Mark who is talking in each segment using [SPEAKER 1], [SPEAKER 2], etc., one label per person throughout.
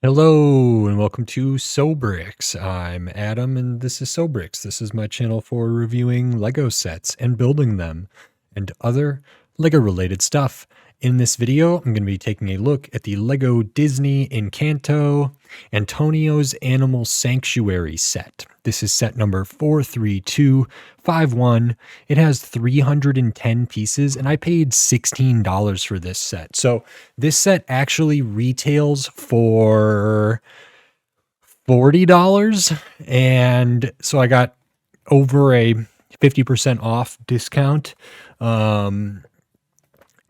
[SPEAKER 1] Hello and welcome to SoBricks. I'm Adam and this is SoBricks. This is my channel for reviewing Lego sets and building them and other Lego related stuff. In this video, I'm going to be taking a look at the Lego Disney Encanto Antonio's Animal Sanctuary set. This is set number 43251. It has 310 pieces and I paid $16 for this set. So this set actually retails for $40, and so I got over a 50% off discount.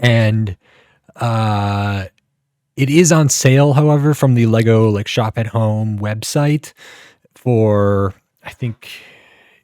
[SPEAKER 1] And it is on sale, however, from the Lego Shop at Home website for, I think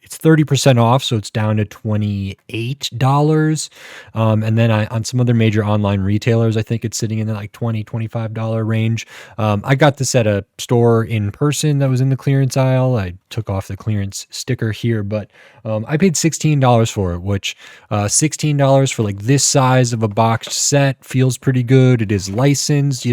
[SPEAKER 1] it's 30% off, so it's down to $28. And then on some other major online retailers, I think it's sitting in the $20, $25 range. I got this at a store in person that was in the clearance aisle. I took off the clearance sticker here, but I paid $16 for it, which $16 for this size of a boxed set feels pretty good. It is licensed.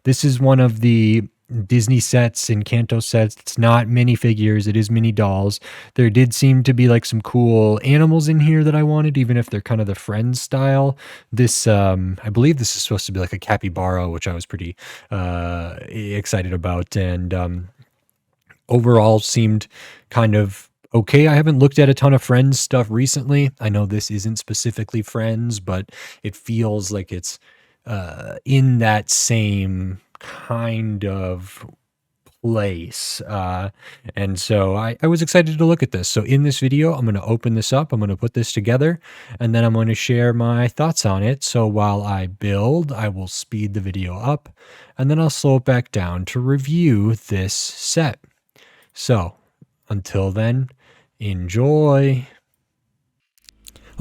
[SPEAKER 1] This is one of the Disney sets, Encanto sets. It's not minifigures, it is mini dolls. There did seem to be some cool animals in here that I wanted, even if they're kind of the Friends style. This I believe this is supposed to be a capybara, which I was pretty excited about, and overall seemed kind of okay. I haven't looked at a ton of Friends stuff recently. I know this isn't specifically Friends, but it feels like it's in that same kind of place. And so I was excited to look at this. So in this video, I'm going to open this up. I'm going to put this together, and then I'm going to share my thoughts on it. So while I build, I will speed the video up, and then I'll slow it back down to review this set. So until then, enjoy.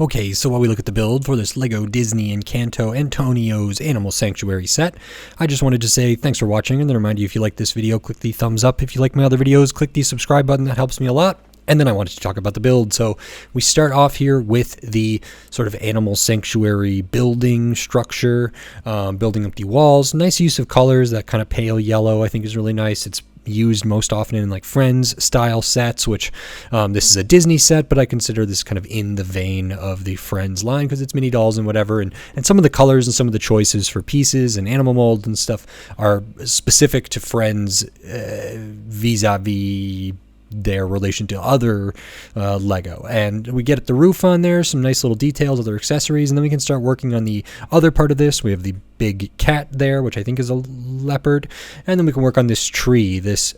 [SPEAKER 1] Okay, so while we look at the build for this Lego Disney Encanto Antonio's Animal Sanctuary set, I just wanted to say thanks for watching, and then remind you, if you like this video, click the thumbs up. If you like my other videos, click the subscribe button. That helps me a lot. And then I wanted to talk about the build. So we start off here with the sort of animal sanctuary building structure, building up the walls. Nice use of colors. That kind of pale yellow I think is really nice. It's used most often in Friends style sets, which this is a Disney set, but I consider this kind of in the vein of the Friends line because it's mini dolls and whatever, and some of the colors and some of the choices for pieces and animal mold and stuff are specific to Friends vis-a-vis their relation to other Lego. And we get the roof on there, some nice little details, other accessories, and then we can start working on the other part of this. We have the big cat there, which I think is a leopard, and then we can work on this tree. This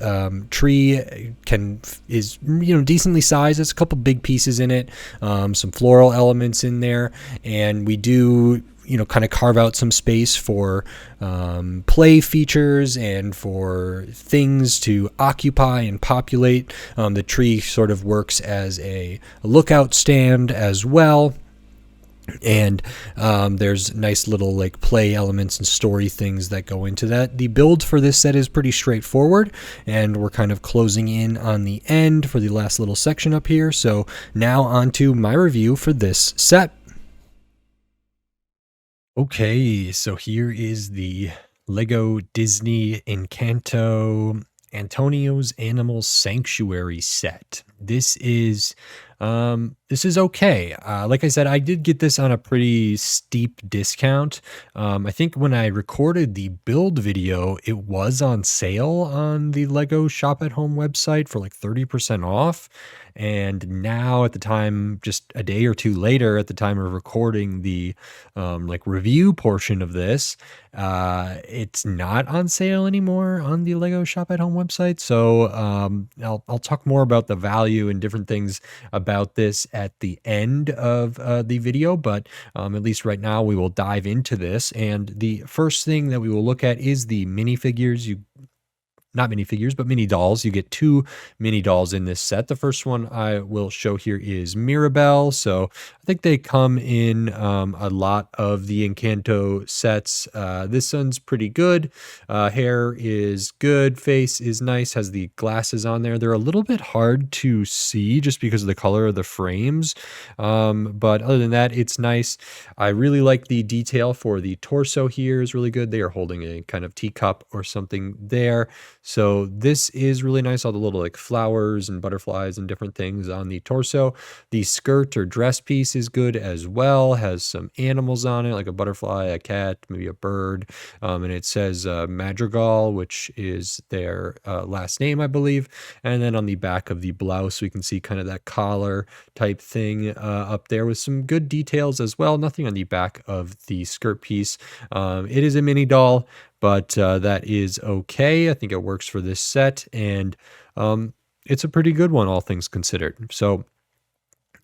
[SPEAKER 1] tree is decently sized. There's a couple big pieces in it, some floral elements in there, and we do kind of carve out some space for play features and for things to occupy and populate. The tree sort of works as a lookout stand as well. And there's nice little play elements and story things that go into that. The build for this set is pretty straightforward, and we're kind of closing in on the end for the last little section up here. So now on to my review for this set. Okay, so here is the Lego Disney Encanto Antonio's Animal Sanctuary set. This is okay. Like I said, I did get this on a pretty steep discount. I think when I recorded the build video, it was on sale on the Lego Shop at Home website for 30% off. And now at the time, just a day or two later, at the time of recording the review portion of this, it's not on sale anymore on the Lego Shop at Home website. So I'll talk more about the value and different things about this at the end of the video, but at least right now we will dive into this. And the first thing that we will look at is the minifigures. You not minifigures, but mini dolls. You get 2 mini dolls in this set. The first one I will show here is Mirabelle. So I think they come in a lot of the Encanto sets. This one's pretty good. Hair is good. Face is nice. Has the glasses on there. They're a little bit hard to see just because of the color of the frames. But other than that, it's nice. I really like the detail for the torso here is really good. They are holding a kind of teacup or something there. So this is really nice. All the little like flowers and butterflies and different things on the torso. The skirt or dress piece is good as well. Has some animals on it, like a butterfly, a cat, maybe a bird. And it says Madrigal, which is their last name, I believe. And then on the back of the blouse, we can see kind of that collar type thing up there with some good details as well. Nothing on the back of the skirt piece. It is a mini doll, but that is okay. I think it works for this set, and it's a pretty good one, all things considered. So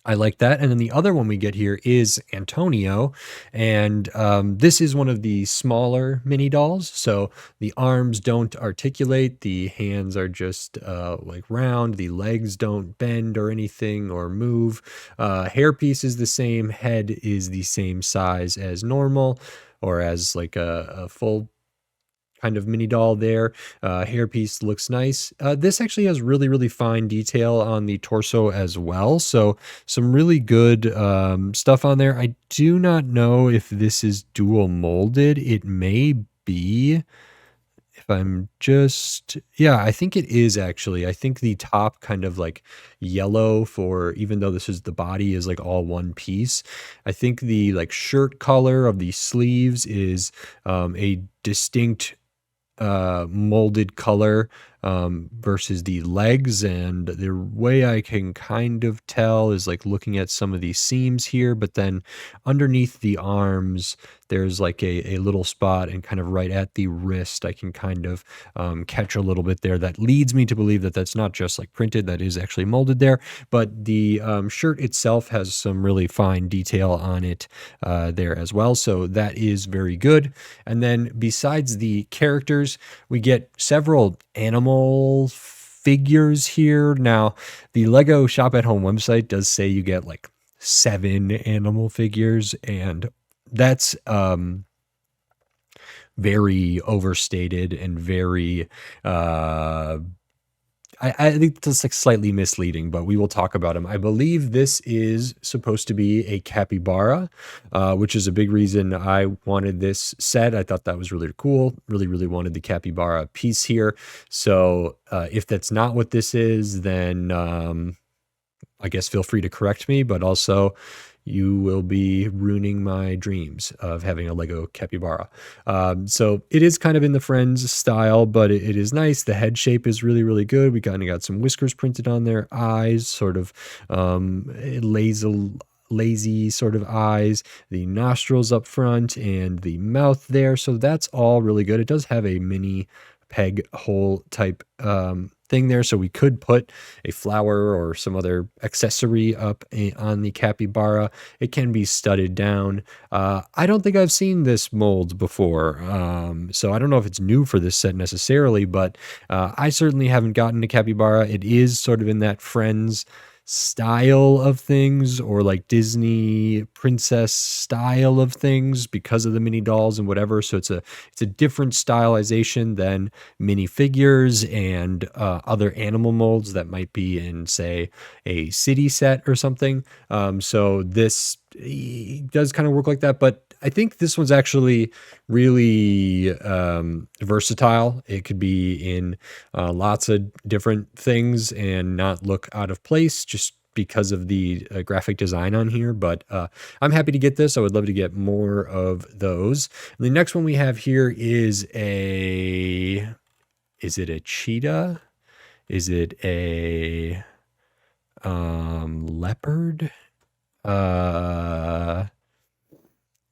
[SPEAKER 1] I like that. And then the other one we get here is Antonio. And this is one of the smaller mini dolls. So the arms don't articulate. The hands are just like round. The legs don't bend or anything or move. Hairpiece is the same. Head is the same size as normal or as like a full kind of mini doll there. Hairpiece looks nice. This actually has really, really fine detail on the torso as well. So some really good stuff on there. I do not know if this is dual molded. It may be. If I'm just, yeah, I think it is actually. I think the top kind of like yellow for, even though this is the body is like all one piece. I think the like shirt color of the sleeves is a distinct molded color versus the legs. And the way I can kind of tell is like looking at some of these seams here, but then underneath the arms, there's like a little spot, and kind of right at the wrist, I can kind of catch a little bit there. That leads me to believe that that's not just like printed, that is actually molded there. But the shirt itself has some really fine detail on it there as well. So that is very good. And then besides the characters, we get several animal figures here. Now, the Lego Shop at Home website does say you get like 7 animal figures, and that's very overstated and very I think that's like slightly misleading, but we will talk about them. I believe this is supposed to be a capybara, which is a big reason I wanted this set. I thought that was really cool. Really, really wanted the capybara piece here. So if that's not what this is, then I guess feel free to correct me, but also you will be ruining my dreams of having a Lego capybara. So it is kind of in the Friends style, but it is nice. The head shape is really, really good. We kind of got some whiskers printed on there, eyes, sort of lazy sort of eyes, the nostrils up front, and the mouth there. So that's all really good. It does have a mini peg hole type thing there, so we could put a flower or some other accessory up on the capybara. It can be studded down. I don't think I've seen this mold before, so I don't know if it's new for this set necessarily, but I certainly haven't gotten a capybara. It is sort of in that Friends style of things, or like Disney princess style of things, because of the mini dolls and whatever. So it's a different stylization than minifigures and other animal molds that might be in, say, a city set or something. So this does kind of work like that, but I think this one's actually really versatile. It could be in lots of different things and not look out of place just because of the graphic design on here. But I'm happy to get this. I would love to get more of those. And the next one we have here is is it a cheetah? Is it a leopard?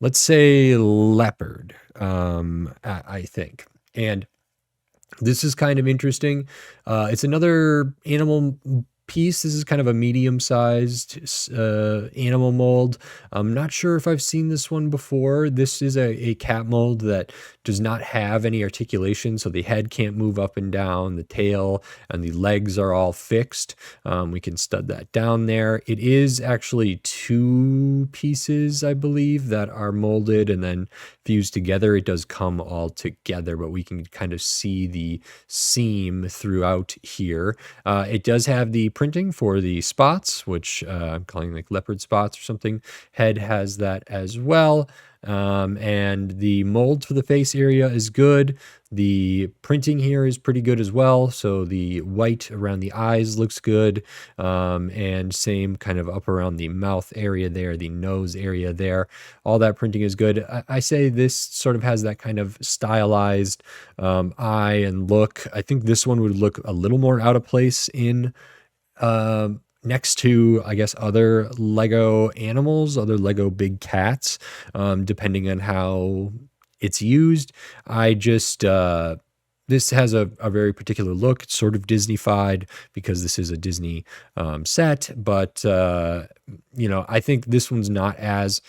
[SPEAKER 1] Let's say leopard, I think. And this is kind of interesting. It's another animal piece. This is kind of a medium-sized animal mold. I'm not sure if I've seen this one before. This is a cat mold that does not have any articulation, so the head can't move up and down, the tail and the legs are all fixed. We can stud that down there. It is actually two pieces, I believe, that are molded and then fused together. It does come all together, but we can kind of see the seam throughout here. It does have the printing for the spots, which I'm calling like leopard spots or something. Head has that as well. And the mold for the face area is good. The printing here is pretty good as well. So the white around the eyes looks good. And same kind of up around the mouth area there, the nose area there. All that printing is good. I say this sort of has that kind of stylized eye and look. I think this one would look a little more out of place in next to, I guess, other Lego animals, other Lego big cats, depending on how it's used. I just, this has a very particular look. It's sort of Disney-fied because this is a Disney set, but, I think this one's not as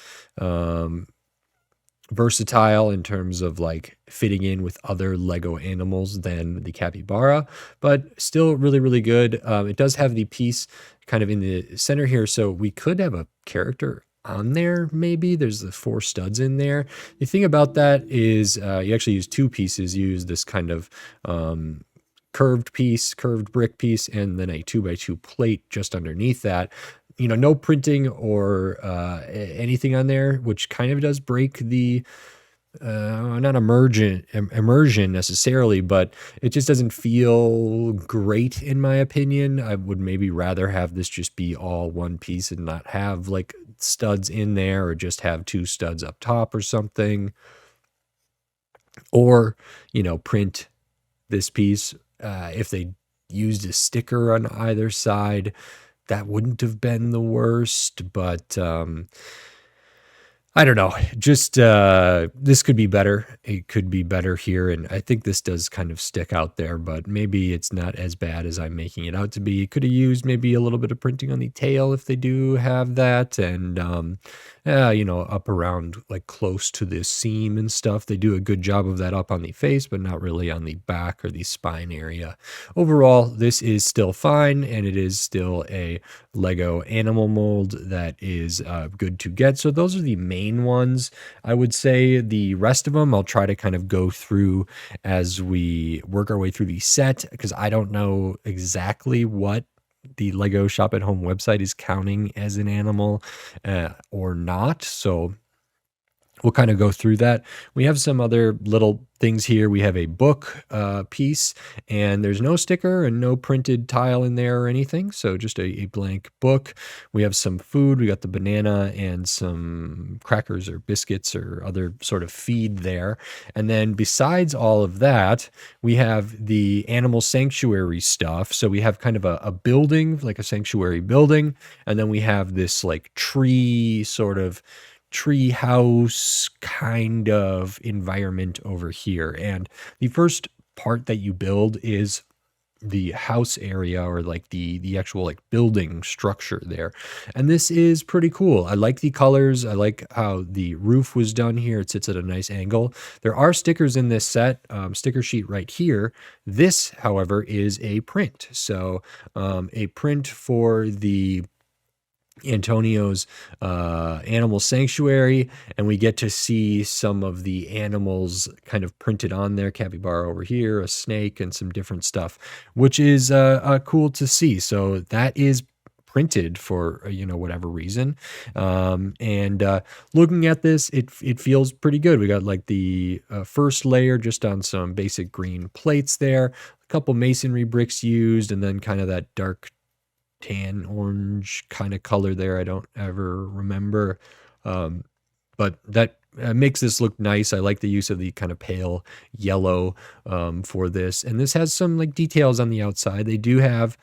[SPEAKER 1] versatile in terms of like fitting in with other Lego animals than the capybara, but still really, really good. It does have the piece kind of in the center here, so we could have a character on there. Maybe there's the 4 studs in there. The thing about that is you actually use 2 pieces. You use this kind of curved brick piece, and then a 2x2 plate just underneath that. No printing or anything on there, which kind of does break the not immersion necessarily, but it just doesn't feel great in my opinion. I would maybe rather have this just be all one piece and not have like studs in there, or just have 2 studs up top or something, or print this piece. If they used a sticker on either side, that wouldn't have been the worst, but I don't know. Just this could be better. It could be better here, and I think this does kind of stick out there, but maybe it's not as bad as I'm making it out to be. Could have used maybe a little bit of printing on the tail if they do have that, and up around like close to this seam and stuff. They do a good job of that up on the face, but not really on the back or the spine area. Overall, this is still fine, and it is still a Lego animal mold that is good to get. So those are the main ones. I would say the rest of them I'll try to kind of go through as we work our way through the set, because I don't know exactly what the Lego Shop at Home website is counting as an animal or not. So we'll kind of go through that. We have some other little things here. We have a book piece, and there's no sticker and no printed tile in there or anything. So just a blank book. We have some food. We got the banana and some crackers or biscuits or other sort of feed there. And then besides all of that, we have the animal sanctuary stuff. So we have kind of a building, like a sanctuary building. And then we have this like tree house kind of environment over here. And the first part that you build is the house area, or like the actual like building structure there. And this is pretty cool. I like the colors. I like how the roof was done here. It sits at a nice angle. There are stickers in this set, sticker sheet right here. This, however, is a print. So a print for the Antonio's animal sanctuary, and we get to see some of the animals kind of printed on there. Capybara over here, a snake, and some different stuff, which is cool to see. So that is printed for whatever reason, and looking at this, it feels pretty good. We got like the first layer just on some basic green plates there, a couple masonry bricks used, and then kind of that dark tan orange kind of color there. I don't ever remember, but that makes this look nice. I like the use of the kind of pale yellow for this. And this has some like details on the outside. They do have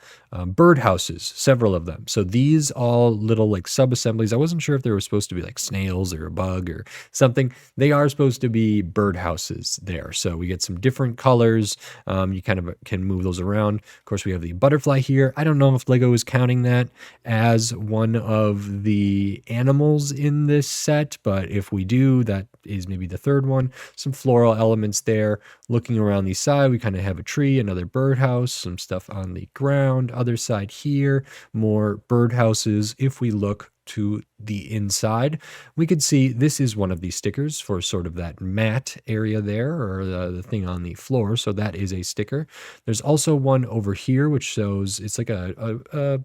[SPEAKER 1] bird houses, several of them. So these all little like sub-assemblies. I wasn't sure if they were supposed to be like snails or a bug or something. They are supposed to be bird houses there. So we get some different colors. You kind of can move those around. Of course, we have the butterfly here. I don't know if Lego is counting that as one of the animals in this set, but if we do, that is maybe the third one. Some floral elements there. Looking around the side, we kind of have a tree, another birdhouse, some stuff on the ground. Other side here, more birdhouses. If we look to the inside, we could see this is one of these stickers for sort of that mat area there, or the thing on the floor. So that is a sticker. There's also one over here, which shows it's like a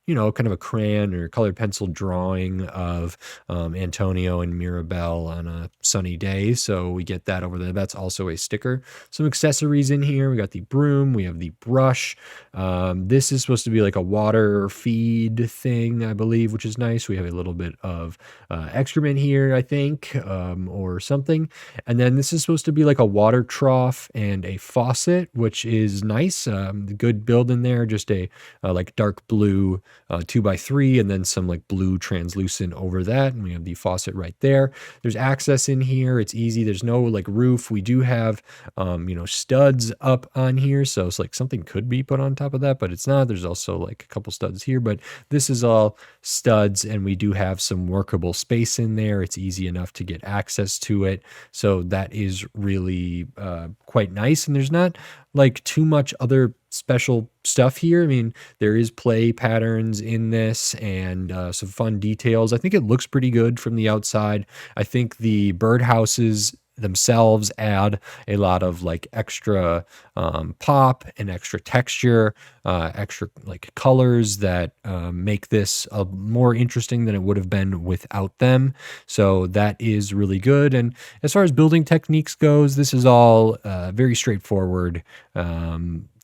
[SPEAKER 1] kind of a crayon or colored pencil drawing of Antonio and Mirabelle on a sunny day. So we get that over there. That's also a sticker. Some accessories in here. We got the broom. We have the brush. This is supposed to be like a water feed thing, I believe, which is nice. We have a little bit of excrement here, I think, or something. And then this is supposed to be like a water trough and a faucet, which is nice. Good build in there. Just a like dark blue 2x3, and then some like blue translucent over that. And we have the faucet right there. There's access in here. It's easy. There's no like roof. We do have, studs up on here. So it's like something could be put on top of that, but it's not. There's also like a couple studs here, but this is all studs, and we do have some workable space in there. It's easy enough to get access to it. So that is really quite nice. And there's not like too much other special stuff here. I mean, there is play patterns in this and some fun details. I think it looks pretty good from the outside. I think the birdhouses themselves add a lot of like extra pop and extra texture, extra like colors that make this more interesting than it would have been without them. So that is really good. And as far as building techniques goes, this is all very straightforward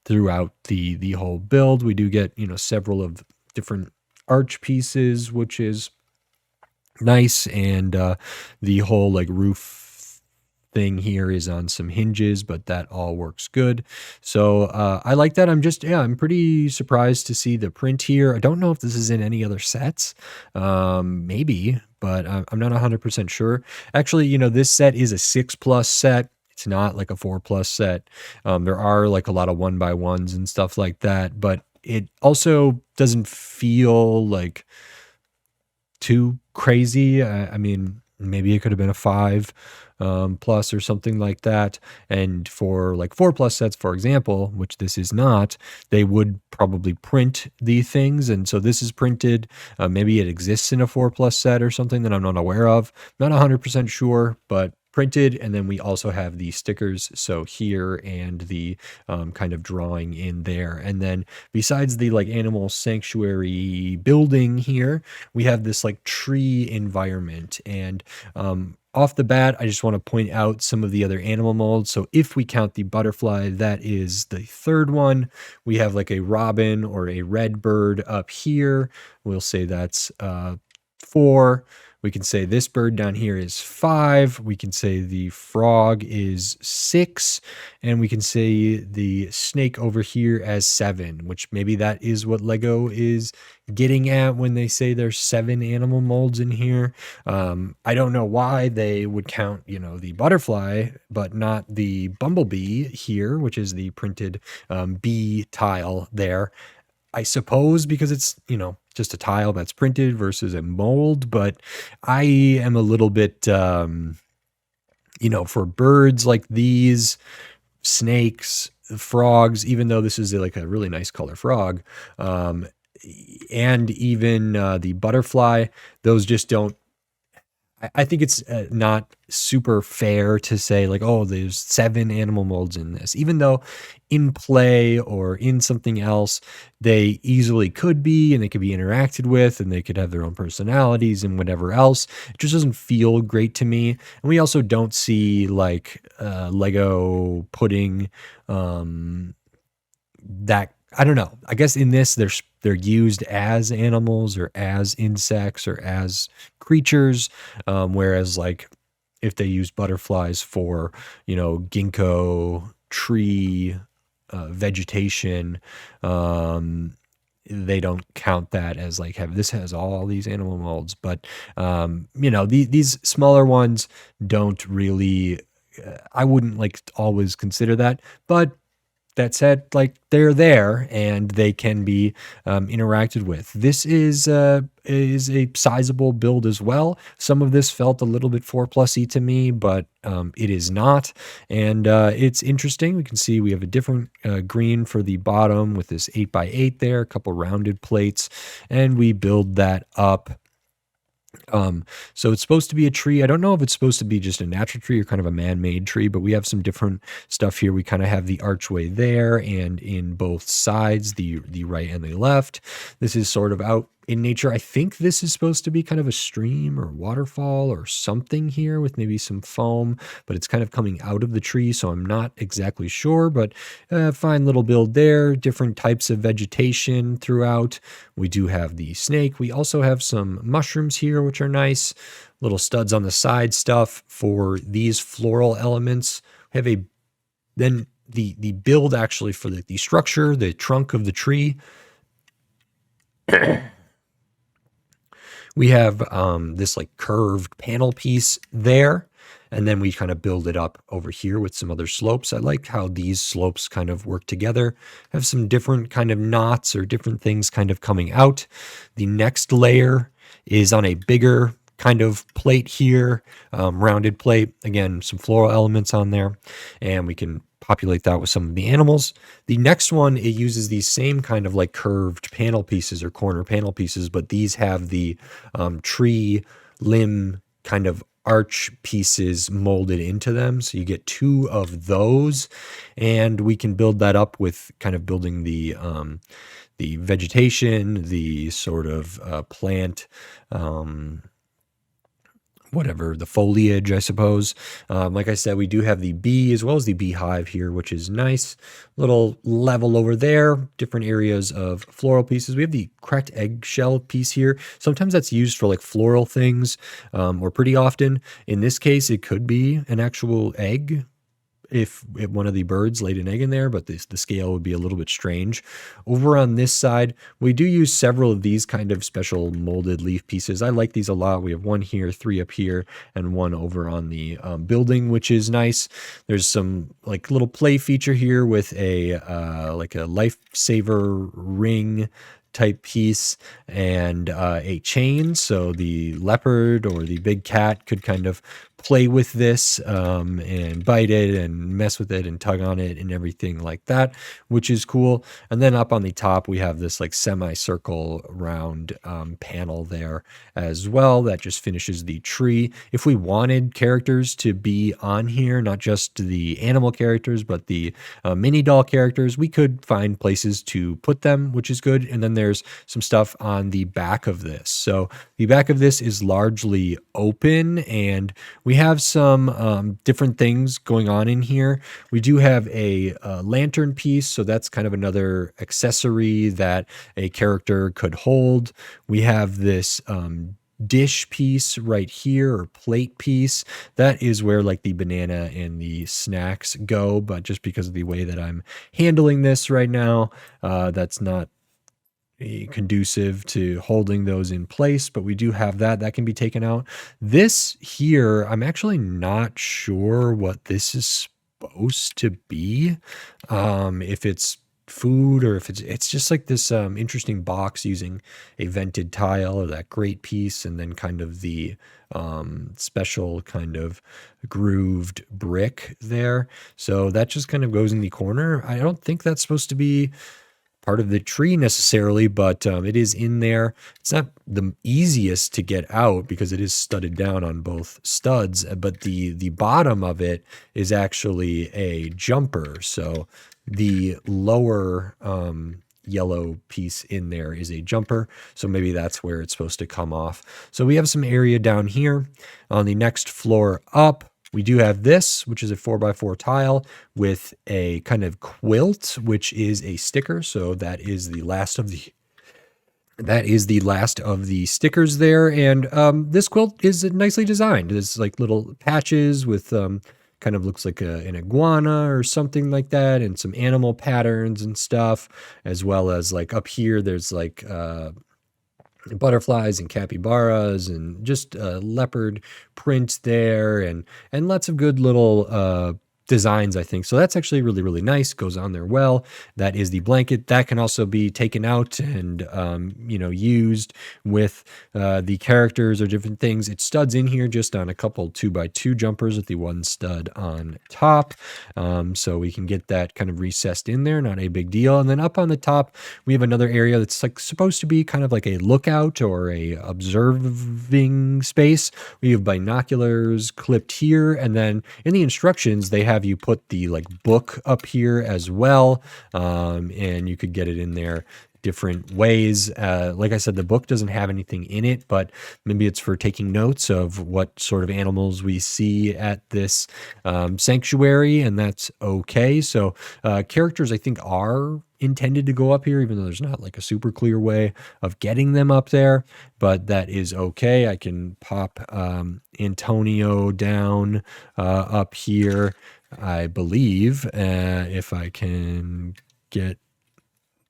[SPEAKER 1] throughout the whole build. We do get several of different arch pieces, which is nice, and the whole like roof thing here is on some hinges, but that all works good. So I like that. I'm pretty surprised to see the print here. I don't know if this is in any other sets, maybe, but I'm not 100% sure. Actually, this set is a 6+ set. It's not like a 4+ set. There are like a lot of 1x1s and stuff like that, but it also doesn't feel like too crazy. I mean, maybe it could have been a 5 plus or something like that. And for like 4+ sets, for example, which this is not, they would probably print the things. And so this is printed. Maybe it exists in a 4+ set or something that I'm not aware of. Not 100% sure, but printed. And then we also have the stickers, so here, and the kind of drawing in there. And then besides the like animal sanctuary building here, we have this like tree environment. And off the bat, I just want to point out some of the other animal molds. So if we count the butterfly, that is the third one. We have like a robin or a red bird up here. We'll say that's 4. We can say this bird down here is 5. We can say the frog is 6. And we can say the snake over here as 7, which maybe that is what Lego is getting at when they say there's 7 animal molds in here. I don't know why they would count, the butterfly, but not the bumblebee here, which is the printed bee tile there. I suppose because it's, just a tile that's printed versus a mold, but I am a little bit, for birds like these, snakes, frogs, even though this is like a really nice color frog, and even the butterfly, those just don't. I think it's not super fair to say like, oh, there's 7 animal molds in this, even though in play or in something else, they easily could be, and they could be interacted with, and they could have their own personalities and whatever else. It just doesn't feel great to me. And we also don't see like Lego putting that. I don't know. I guess in this, they're used as animals or as insects or as creatures, whereas like if they use butterflies for, ginkgo tree vegetation, um, they don't count that as like this has all these animal molds. But these smaller ones don't really. I wouldn't like always consider that, but that said, like they're there and they can be interacted with. This is a sizable build as well. Some of this felt a little bit 4+y to me, but it is not. And it's interesting. We can see we have a different green for the bottom with this 8x8 there, a couple rounded plates, and we build that up. So it's supposed to be a tree. I don't know if it's supposed to be just a natural tree or kind of a man-made tree, but we have some different stuff here. We kind of have the archway there and in both sides, the right and the left. This is sort of out in nature. I think this is supposed to be kind of a stream or waterfall or something here with maybe some foam, but it's kind of coming out of the tree, so I'm not exactly sure, but fine little build there. Different types of vegetation throughout. We do have the snake. We also have some mushrooms here, which are nice. Little studs on the side stuff for these floral elements. We have then the build actually for the structure, the trunk of the tree. We have this like curved panel piece there, and then we kind of build it up over here with some other slopes. I like how these slopes kind of work together, have some different kind of knots or different things kind of coming out. The next layer is on a bigger kind of plate here, rounded plate. Again, some floral elements on there, and we can populate that with some of the animals. The next one, it uses these same kind of like curved panel pieces or corner panel pieces, but these have the tree limb kind of arch pieces molded into them. So you get 2 of those, and we can build that up with kind of building the vegetation, the sort of plant, whatever, the foliage, I suppose. Like I said, we do have the bee as well as the beehive here, which is nice. Little level over there, different areas of floral pieces. We have the cracked eggshell piece here. Sometimes that's used for like floral things, or pretty often. In this case, it could be an actual egg if one of the birds laid an egg in there, but the scale would be a little bit strange. Over on this side, we do use several of these kind of special molded leaf pieces. I like these a lot. We have 1 here, 3 up here, and 1 over on the building, which is nice. There's some like little play feature here with a like a lifesaver ring type piece and a chain, so the leopard or the big cat could kind of play with this and bite it and mess with it and tug on it and everything like that, which is cool. And then up on the top we have this like semicircle round panel there as well that just finishes the tree. If we wanted characters to be on here, not just the animal characters but the mini doll characters, we could find places to put them, which is good. And then there's some stuff on the back of this. So the back of this is largely open, and we have some different things going on in here. We do have a lantern piece, so that's kind of another accessory that a character could hold. We have this dish piece right here, or plate piece. That is where like the banana and the snacks go, but just because of the way that I'm handling this right now, that's not conducive to holding those in place, but we do have that can be taken out. This here, I'm actually not sure what this is supposed to be, if it's food or if it's just like this interesting box using a vented tile or that great piece, and then kind of the special kind of grooved brick there. So that just kind of goes in the corner. I don't think that's supposed to be part of the tree necessarily, but it is in there. It's not the easiest to get out because it is studded down on both studs, but the bottom of it is actually a jumper. So the lower yellow piece in there is a jumper, so maybe that's where it's supposed to come off. So we have some area down here. On the next floor up, we do have this, which is a 4x4 tile with a kind of quilt, which is a sticker. So that is the last of the that is the last of the stickers there. And this quilt is nicely designed. There's like little patches with kind of looks like an iguana or something like that, and some animal patterns and stuff, as well as like up here, there's like butterflies and capybaras and just leopard print there, and lots of good little designs, I think. So that's actually really, really nice. Goes on there well. That is the blanket. That can also be taken out and, used with the characters or different things. It studs in here just on a couple 2x2 jumpers with the one stud on top. So we can get that kind of recessed in there. Not a big deal. And then up on the top, we have another area that's like supposed to be kind of like a lookout or a observing space. We have binoculars clipped here, and then in the instructions they have you put the like book up here as well, and you could get it in there different ways. Like I said, the book doesn't have anything in it, but maybe it's for taking notes of what sort of animals we see at this sanctuary, and that's okay. So characters, I think, are intended to go up here, even though there's not like a super clear way of getting them up there, but that is okay. I can pop Antonio down up here, I believe, if I can get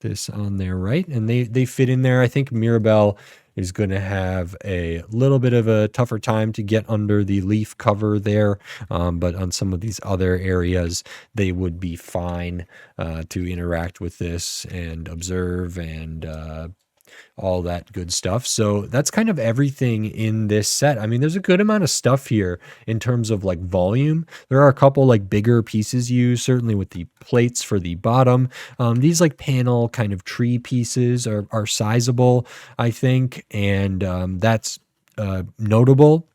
[SPEAKER 1] this on there right, and they fit in there. I think Mirabelle is going to have a little bit of a tougher time to get under the leaf cover there, but on some of these other areas they would be fine to interact with this and observe and all that good stuff. So that's kind of everything in this set. I mean, there's a good amount of stuff here in terms of like volume. There are a couple like bigger pieces used, certainly with the plates for the bottom. These like panel kind of tree pieces are sizable, I think, and that's notable.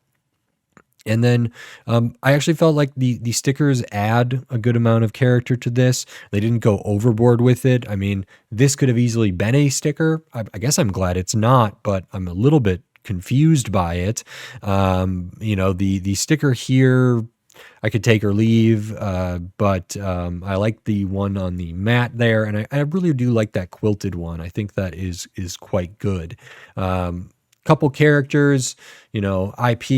[SPEAKER 1] And then I actually felt like the stickers add a good amount of character to this. They didn't go overboard with it. I mean, this could have easily been a sticker. I guess I'm glad it's not, but I'm a little bit confused by it. The sticker here, I could take or leave, but I like the one on the mat there, and I really do like that quilted one. I think that is quite good. Couple characters, IP,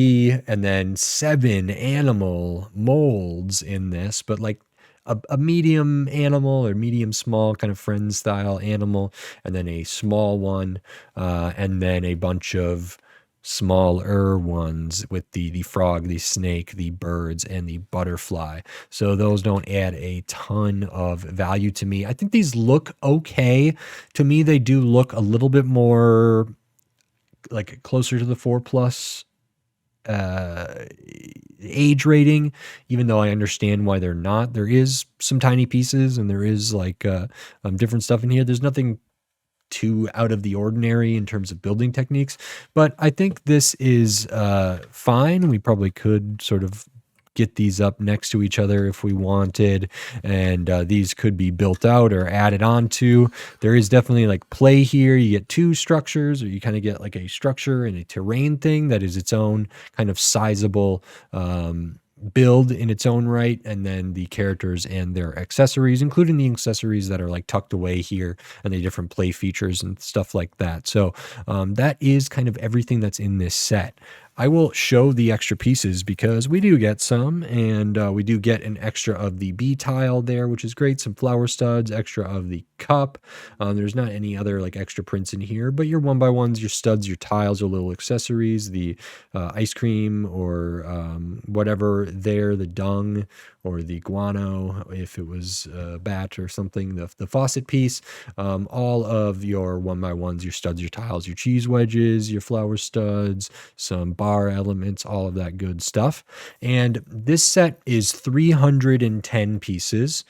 [SPEAKER 1] and then 7 animal molds in this, but like a medium animal or medium small kind of friend style animal, and then a small one, and then a bunch of smaller ones with the frog, the snake, the birds, and the butterfly. So those don't add a ton of value to me. I think these look okay. To me, they do look a little bit more like closer to the 4+ age rating, even though I understand why they're not. There is some tiny pieces, and there is like different stuff in here. There's nothing too out of the ordinary in terms of building techniques, but I think this is fine. We probably could sort of get these up next to each other if we wanted, and these could be built out or added onto. There is definitely like play here. You get 2 structures, or you kind of get like a structure and a terrain thing that is its own kind of sizable build in its own right, and then the characters and their accessories, including the accessories that are like tucked away here, and the different play features and stuff like that. So that is kind of everything that's in this set. I will show the extra pieces because we do get some, and we do get an extra of the bee tile there, which is great. Some flower studs, extra of the cup. There's not any other like extra prints in here, but your 1x1s, your studs, your tiles, your little accessories, the ice cream or whatever there, the dung or the guano, if it was a bat or something, the faucet piece, all of your 1x1s, your studs, your tiles, your cheese wedges, your flower studs, some bar elements, all of that good stuff. And this set is 310 pieces,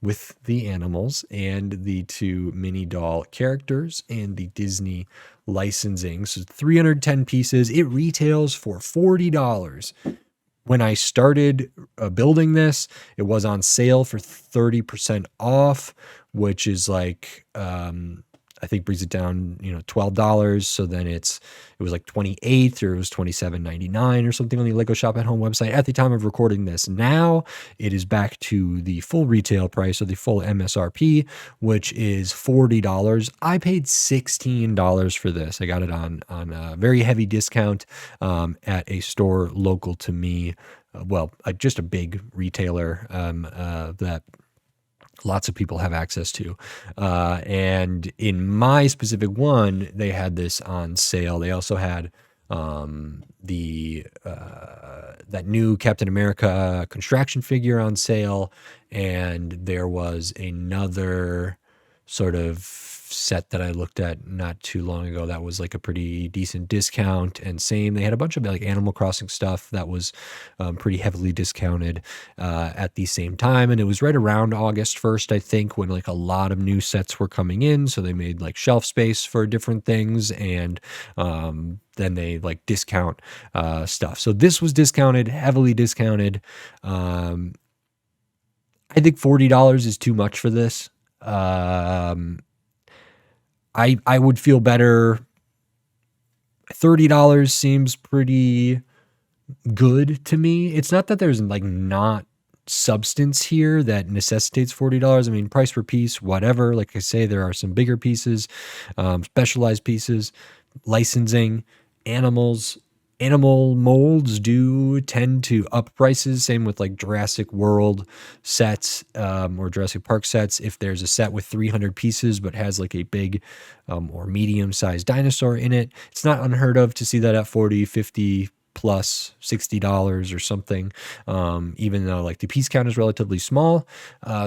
[SPEAKER 1] with the animals and the 2 mini doll characters and the Disney licensing. So 310 pieces. It retails for $40. When I started building this, it was on sale for 30% off, which is like, I I think brings it down, $12. So then it was like 28 or it was 27.99 or something on the Lego Shop at Home website at the time of recording this. Now it is back to the full retail price, or the full MSRP, which is $40. I paid $16 for this. I got it on a very heavy discount at a store local to me. Just a big retailer that lots of people have access to. And in my specific one, they had this on sale. They also had the that new Captain America construction figure on sale, and there was another sort of set that I looked at not too long ago that was like a pretty decent discount. And same, they had a bunch of like Animal Crossing stuff that was pretty heavily discounted at the same time. And it was right around August 1st, I think, when like a lot of new sets were coming in. So they made like shelf space for different things, and then they like discount stuff. So this was discounted, heavily discounted. I think $40 is too much for this. I would feel better. $30 seems pretty good to me. It's not that there's like not substance here that necessitates $40. I mean, price per piece, whatever. Like I say, there are some bigger pieces, specialized pieces, licensing, animal molds do tend to up prices. Same with like Jurassic World sets or Jurassic Park sets. If there's a set with 300 pieces but has like a big or medium-sized dinosaur in it, it's not unheard of to see that at 40, 50 plus $60 or something, even though like the piece count is relatively small.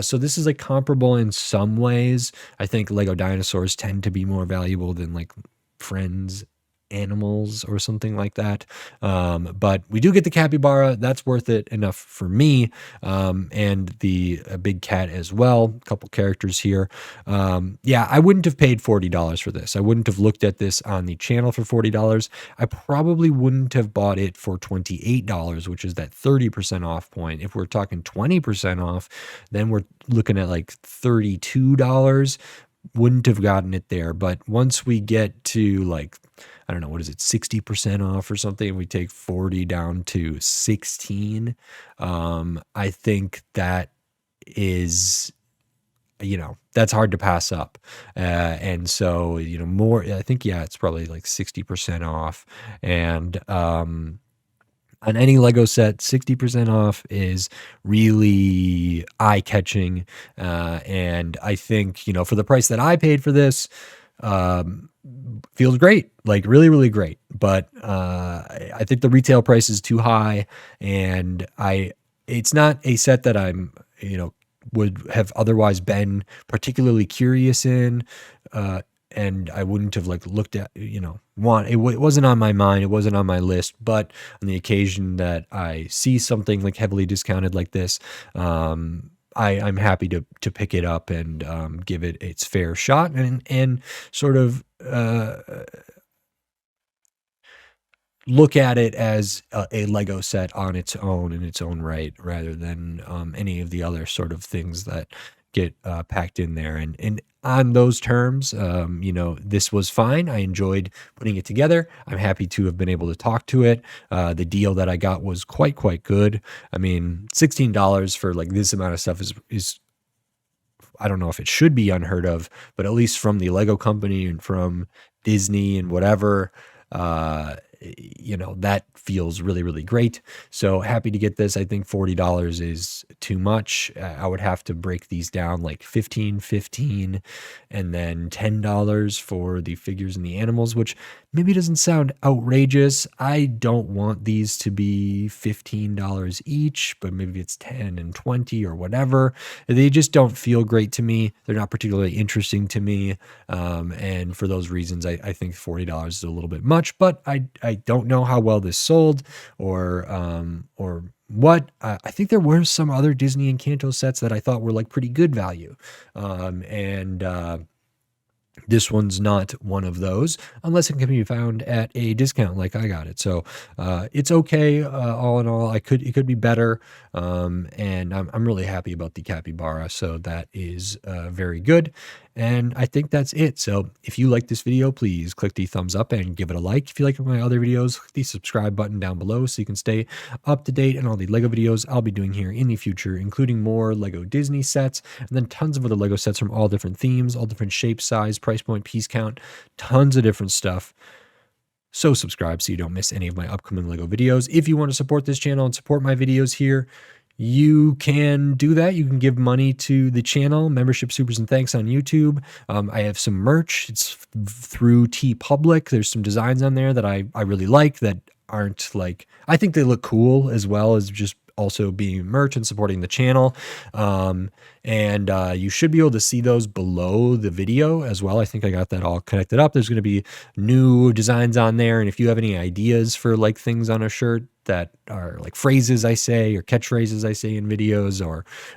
[SPEAKER 1] So this is like comparable in some ways. I think Lego dinosaurs tend to be more valuable than like Friends animals or something like that. But we do get the capybara. That's worth it enough for me. And the big cat as well. A couple characters here. Yeah, I wouldn't have paid $40 for this. I wouldn't have looked at this on the channel for $40. I probably wouldn't have bought it for $28, which is that 30% off point. If we're talking 20% off, then we're looking at like $32. Wouldn't have gotten it there. But once we get to like, I don't know, what is it, 60% off or something, and we take 40 down to 16, I think that is, that's hard to pass up. And so, more, I think, yeah, it's probably like 60% off. And on any Lego set, 60% off is really eye-catching. And I think, for the price that I paid for this, feels great, like really, really great. But I think the retail price is too high, and it's not a set that I'm, would have otherwise been particularly curious in. And I wouldn't have like looked at, it wasn't on my mind. It wasn't on my list, but on the occasion that I see something like heavily discounted like this, I'm happy to pick it up and give it its fair shot and sort of look at it as a Lego set on its own in its own right, rather than any of the other sort of things that get packed in there. And on those terms, this was fine. I enjoyed putting it together. I'm happy to have been able to talk to it. The deal that I got was quite good. I mean, $16 for like this amount of stuff is I don't know if it should be unheard of, but at least from the Lego company and from Disney and whatever, that feels really, really great. So happy to get this. I think $40 is too much. I would have to break these down like 15, and then $10 for the figures and the animals, which maybe doesn't sound outrageous. I don't want these to be $15 each, but maybe it's 10 and 20 or whatever. They just don't feel great to me. They're not particularly interesting to me. And for those reasons, I think $40 is a little bit much, but I don't know how well this sold or what. I think there were some other Disney Encanto sets that I thought were like pretty good value. This one's not one of those, unless it can be found at a discount like I got it. So it's okay. All in all, it could be better. And I'm really happy about the capybara. So that is very good. And I think that's it. So if you like this video, please click the thumbs up and give it a like. If you like my other videos, click the subscribe button down below so you can stay up to date on all the Lego videos I'll be doing here in the future, including more Lego Disney sets, and then tons of other Lego sets from all different themes, all different shapes, size, price point, piece count, tons of different stuff. So subscribe so you don't miss any of my upcoming Lego videos. If you want to support this channel and support my videos here, you can do that. You can give money to the channel, membership, supers, and thanks on YouTube. I have some merch. It's through TeePublic. There's some designs on there that I really like that aren't like, I think they look cool as well as just also being merch and supporting the channel. And you should be able to see those below the video as well. I think I got that all connected up. There's going to be new designs on there. And if you have any ideas for like things on a shirt that are like phrases I say or catchphrases I say in videos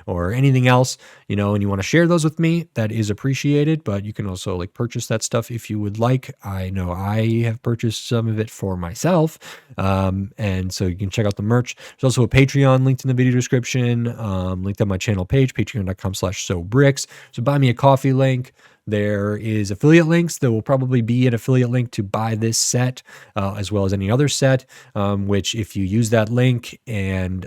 [SPEAKER 1] or anything else, you know, and you want to share those with me, that is appreciated. But you can also like purchase that stuff if you would like. I know I have purchased some of it for myself. And so you can check out the merch. There's also a Patreon linked in the video description, linked on my channel page, patreon.com/SoBricks. So buy me a coffee link. There is affiliate links. There will probably be an affiliate link to buy this set as well as any other set, which if you use that link and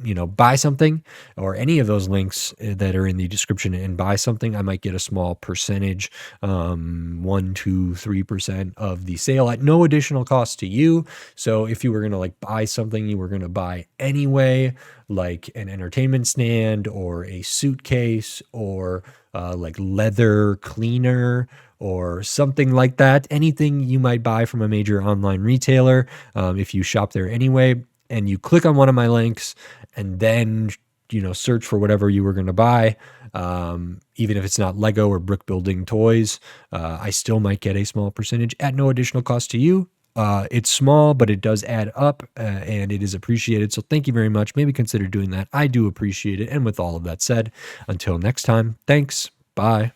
[SPEAKER 1] you know, buy something or any of those links that are in the description and buy something, I might get a small percentage, 1, 2, 3% of the sale at no additional cost to you. So if you were going to like buy something you were going to buy anyway, like an entertainment stand or a suitcase or like leather cleaner or something like that, anything you might buy from a major online retailer, if you shop there anyway, and you click on one of my links and then, you know, search for whatever you were going to buy, even if it's not Lego or brick building toys, I still might get a small percentage at no additional cost to you. It's small, but it does add up and it is appreciated. So thank you very much. Maybe consider doing that. I do appreciate it. And with all of that said, until next time, thanks. Bye.